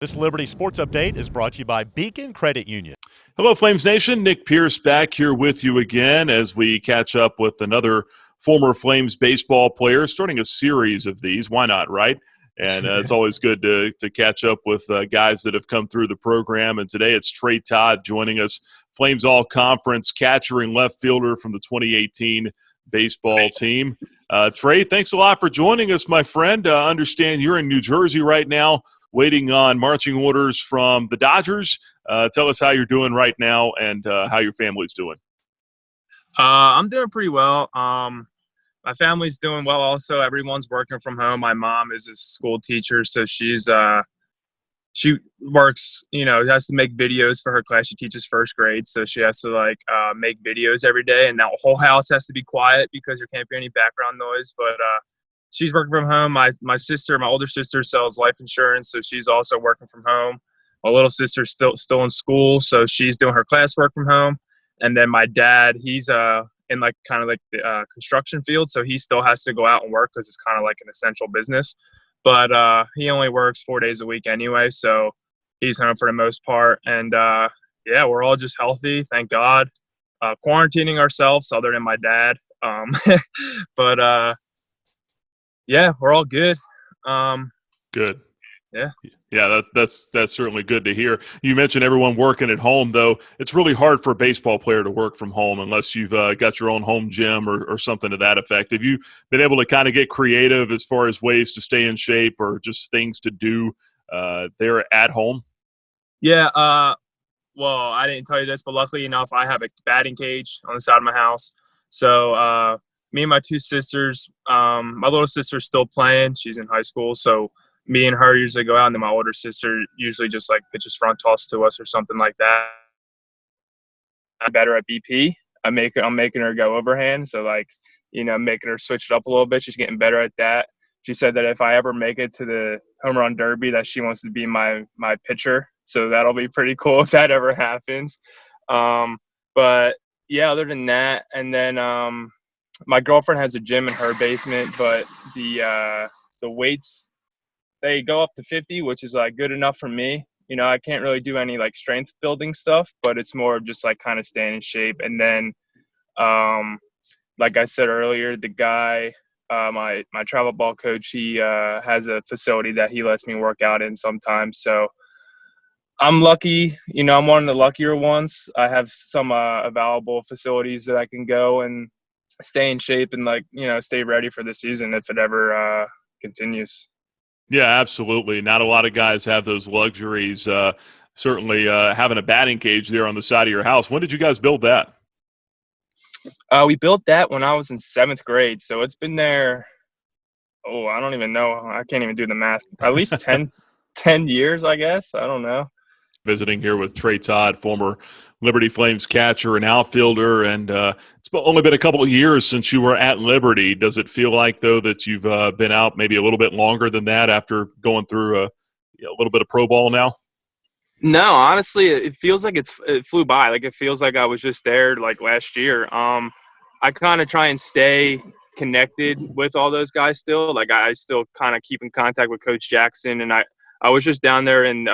This Liberty Sports Update is brought to you by Beacon Credit Union. Hello, Flames Nation. Nick Pierce back here with you again as we catch up with another former Flames baseball player, starting a series of these. Why not, right? And it's always good to catch up with guys that have come through the program. And today it's Tre Todd joining us, Flames All-Conference catcher and left fielder from the 2018 baseball team. Tre, thanks a lot for joining us, my friend. Understand you're in New Jersey right now, waiting on marching orders from the Dodgers. Tell us how you're doing right now and how your family's doing. I'm doing pretty well. My family's doing well also. Everyone's working from home. My mom is a school teacher, so she works, has to make videos for her class. She teaches first grade, so she has to make videos every day, and that whole house has to be quiet because there can't be any background noise. But she's working from home. My older sister sells life insurance, so she's also working from home. My little sister's still in school, so she's doing her classwork from home. And then my dad, he's in the construction field, so he still has to go out and work because it's kind of like an essential business. But he only works 4 days a week anyway, so he's home for the most part. And we're all just healthy, thank God. Quarantining ourselves, other than my dad. But we're all good. Good. Yeah. Yeah, that's certainly good to hear. You mentioned everyone working at home, though. It's really hard for a baseball player to work from home unless you've got your own home gym or something to that effect. Have you been able to kind of get creative as far as ways to stay in shape or just things to do there at home? Yeah. Well, I didn't tell you this, but luckily enough, I have a batting cage on the side of my house. So me and my two sisters, my little sister's still playing. She's in high school, so me and her usually go out, and then my older sister usually just pitches front toss to us or something like that. I'm better at BP. I'm making her go overhand, so making her switch it up a little bit. She's getting better at that. She said that if I ever make it to the home run derby, that she wants to be my pitcher. So that'll be pretty cool if that ever happens. But yeah, other than that, and then my girlfriend has a gym in her basement, but the weights, they go up to 50, which is good enough for me. I can't really do any strength building stuff, but it's more of just kind of staying in shape. And then, like I said earlier, the guy, my travel ball coach, he has a facility that he lets me work out in sometimes. So I'm lucky, I'm one of the luckier ones. I have some available facilities that I can go and stay in shape and stay ready for the season if it ever continues. Yeah, absolutely. Not a lot of guys have those luxuries. Certainly having a batting cage there on the side of your house. When did you guys build that? We built that when I was in 7th grade. So it's been there, I don't even know. I can't even do the math. At least 10 years, I guess. I don't know. Visiting here with Tre Todd, former Liberty Flames catcher and outfielder, and it's only been a couple of years since you were at Liberty. Does it feel like, though, that you've been out maybe a little bit longer than that after going through a little bit of pro ball now? No, honestly, it feels like it flew by. It feels like I was just there last year. I kind of try and stay connected with all those guys still. I still kind of keep in contact with Coach Jackson, and I was just down there in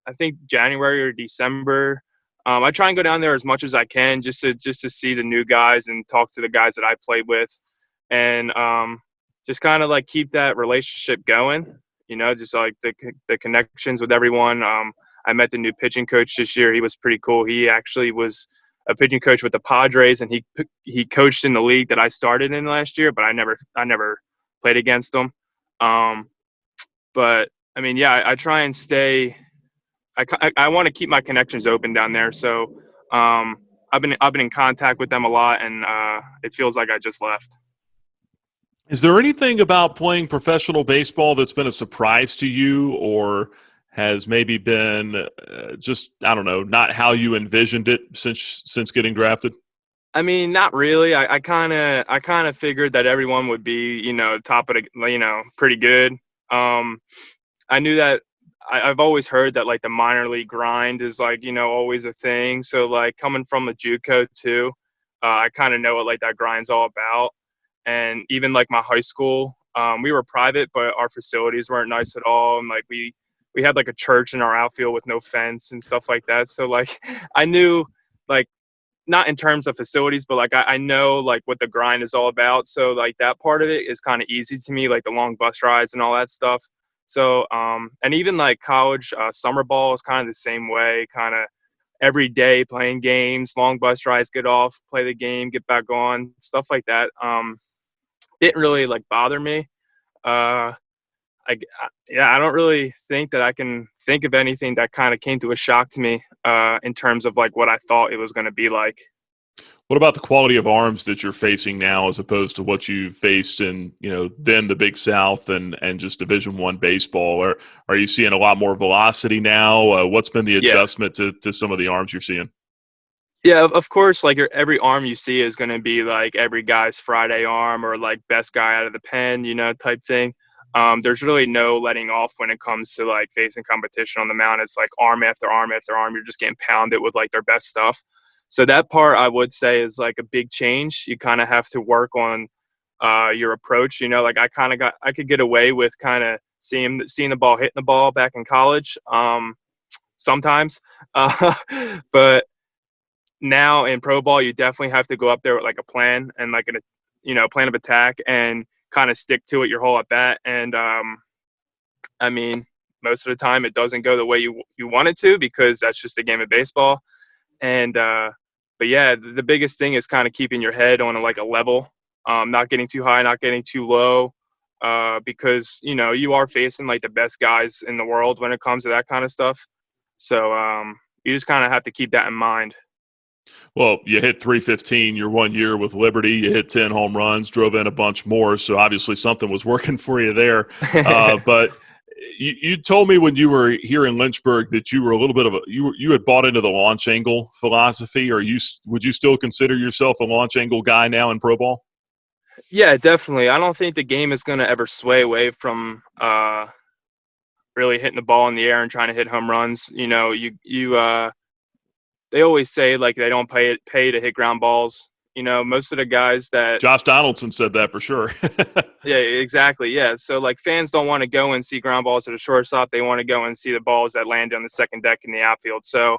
I think January or December. I try and go down there as much as I can just to see the new guys and talk to the guys that I played with, and just kind of keep that relationship going. Just the connections with everyone. I met the new pitching coach this year. He was pretty cool. He actually was a pitching coach with the Padres, and he coached in the league that I started in last year, but I never played against him. But I mean, yeah, I try and stay. I want to keep my connections open down there. So I've been in contact with them a lot, and it feels like I just left. Is there anything about playing professional baseball that's been a surprise to you, or has maybe been just, I don't know, not how you envisioned it since getting drafted? I mean, not really. I kind of figured that everyone would be, top of the, pretty good. I knew that I've always heard that the minor league grind is always a thing. So coming from a JUCO too, I kind of know what that grind's all about. And even my high school, we were private, but our facilities weren't nice at all. And we we had like a church in our outfield with no fence and stuff like that. So like I knew, like, not in terms of facilities, but like I know like what the grind is all about. So like that part of it is kind of easy to me, like the long bus rides and all that stuff. So and even like college summer ball is kind of the same way, kind of every day playing games, long bus rides, get off, play the game, get back on, stuff like that. Didn't really like bother me. Uh, yeah, I don't really think that I can think of anything that kind of came to a shock to me in terms of like what I thought it was going to be like. What about the quality of arms that you're facing now, as opposed to what you faced in, then the Big South and just Division I baseball? Or are you seeing a lot more velocity now? What's been the Yeah. adjustment to some of the arms you're seeing? Yeah, of course, like every arm you see is going to be like every guy's Friday arm or like best guy out of the pen, type thing. There's really no letting off when it comes to like facing competition on the mound. It's like arm after arm after arm. You're just getting pounded with like their best stuff. So that part I would say is like a big change. You kind of have to work on your approach. Like I could get away with kind of seeing the ball, hitting the ball back in college sometimes, but now in pro ball, you definitely have to go up there with like a plan and like a plan of attack and kind of stick to it your whole at bat. And I mean, most of the time it doesn't go the way you want it to, because that's just a game of baseball. And but yeah, the biggest thing is kind of keeping your head on like a level, not getting too high, not getting too low, because you are facing like the best guys in the world when it comes to that kind of stuff. So you just kind of have to keep that in mind. Well, you hit 315 your 1 year with Liberty. You hit 10 home runs, drove in a bunch more. So obviously something was working for you there. But you told me when you were here in Lynchburg that you were a little bit of you had bought into the launch angle philosophy. Would you still consider yourself a launch angle guy now in pro ball? Yeah, definitely. I don't think the game is going to ever sway away from really hitting the ball in the air and trying to hit home runs. They always say like they don't pay to hit ground balls. Most of the guys that Josh Donaldson said that for sure. yeah, exactly. Yeah. So like fans don't want to go and see ground balls at a shortstop. They want to go and see the balls that land on the second deck in the outfield. So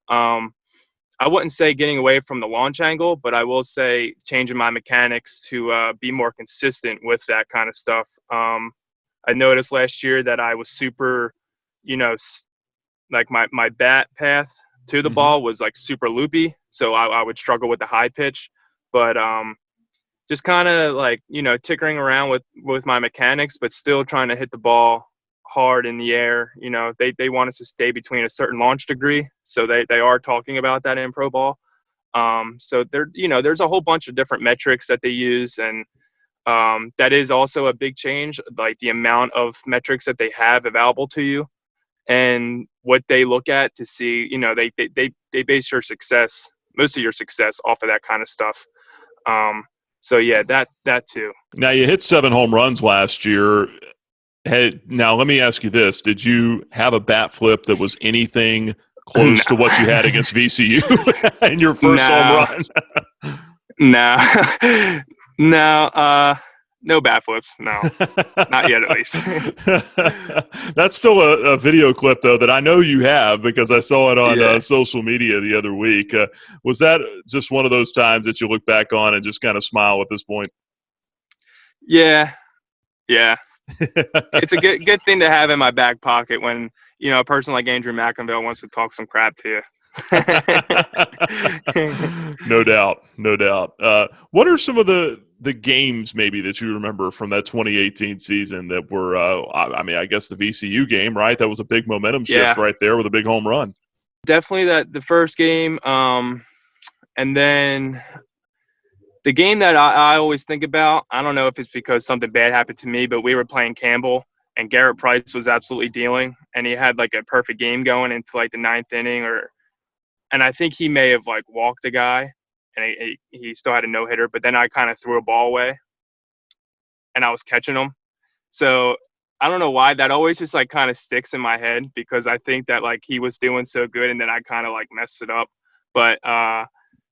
I wouldn't say getting away from the launch angle, but I will say changing my mechanics to be more consistent with that kind of stuff. I noticed last year that I was super, like my bat path to the ball was like super loopy. So I would struggle with the high pitch, but just kind of like, tinkering around with my mechanics, but still trying to hit the ball hard in the air. They want us to stay between a certain launch degree. So they are talking about that in pro ball. So there's a whole bunch of different metrics that they use. And that is also a big change, like the amount of metrics that they have available to you and what they look at to see, they base your success, most of your success off of that kind of stuff. So yeah, that too. Now you hit 7 home runs last year. Hey, now let me ask you this. Did you have a bat flip that was anything close to what you had against VCU in your first home run? No. No. No bat flips. No, not yet, at least. That's still a video clip, though, that I know you have because I saw it on social media the other week. Was that just one of those times that you look back on and just kind of smile at this point? Yeah. It's a good thing to have in my back pocket when, a person like Andrew McInville wants to talk some crap to you. No doubt. What are some of the games maybe that you remember from that 2018 season that were, I guess the VCU game, right? That was a big momentum shift right there with a big home run. Definitely the first game. And then the game that I always think about, I don't know if it's because something bad happened to me, but we were playing Campbell and Garrett Price was absolutely dealing, and he had like a perfect game going into like the 9th inning, and I think he may have like walked the guy, and he still had a no-hitter, but then I kind of threw a ball away and I was catching him. So I don't know why that always just like kind of sticks in my head, because I think that like he was doing so good and then I kind of like messed it up. But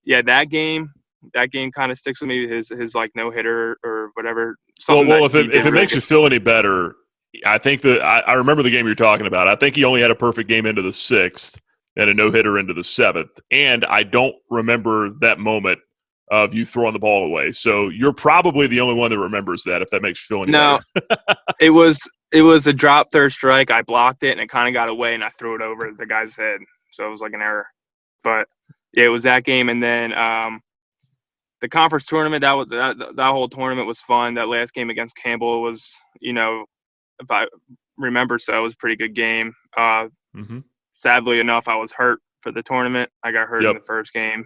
yeah, that game kind of sticks with me, his like no-hitter or whatever. Well, if it makes you feel any better, I think that I remember the game you're talking about. I think he only had a perfect game into the 6th and a no-hitter into the 7th. And I don't remember that moment of you throwing the ball away. So you're probably the only one that remembers that, if that makes you feel any No, better. it was a drop third strike. I blocked it and it kind of got away and I threw it over the guy's head. So it was like an error. But yeah, it was that game. And then the conference tournament, that whole tournament was fun. That last game against Campbell was, if I remember so, it was a pretty good game. Sadly enough, I was hurt for the tournament. I got hurt in the first game.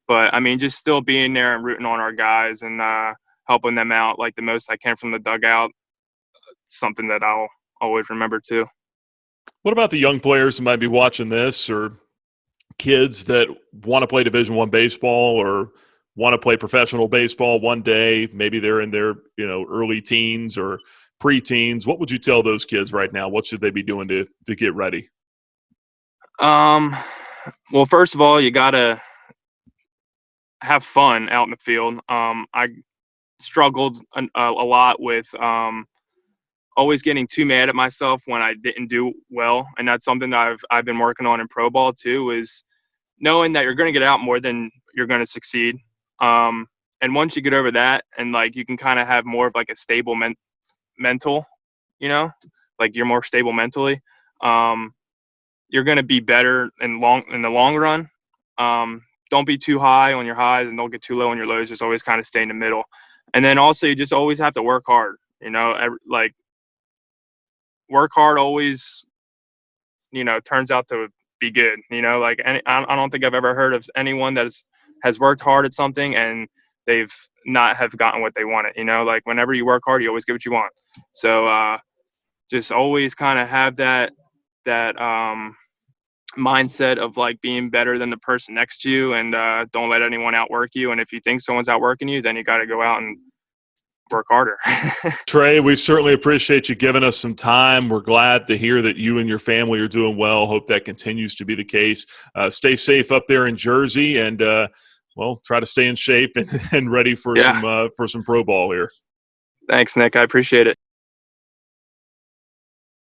But, I mean, just still being there and rooting on our guys and helping them out like the most I can from the dugout, something that I'll always remember too. What about the young players who might be watching this, or kids that want to play Division I baseball or want to play professional baseball one day? Maybe they're in their early teens or preteens. What would you tell those kids right now? What should they be doing to get ready? Well, first of all, you gotta have fun out in the field. I struggled a lot with always getting too mad at myself when I didn't do well, and that's something that I've been working on in pro ball too, is knowing that you're going to get out more than you're going to succeed. And once you get over that, and like you can kind of have more of like a stable mental, like you're more stable mentally, you're going to be better in the long run. Don't be too high on your highs and don't get too low on your lows. Just always kind of stay in the middle. And then also you just always have to work hard, like work hard always, turns out to be good, like I don't think I've ever heard of anyone that has worked hard at something and they've not have gotten what they wanted, like whenever you work hard, you always get what you want. So just always kind of have that mindset of like being better than the person next to you, and don't let anyone outwork you. And if you think someone's outworking you, then you got to go out and work harder. Trey, we certainly appreciate you giving us some time. We're glad to hear that you and your family are doing well. Hope that continues to be the case. Stay safe up there in Jersey, and try to stay in shape and ready for some pro ball here. Thanks, Nick. I appreciate it.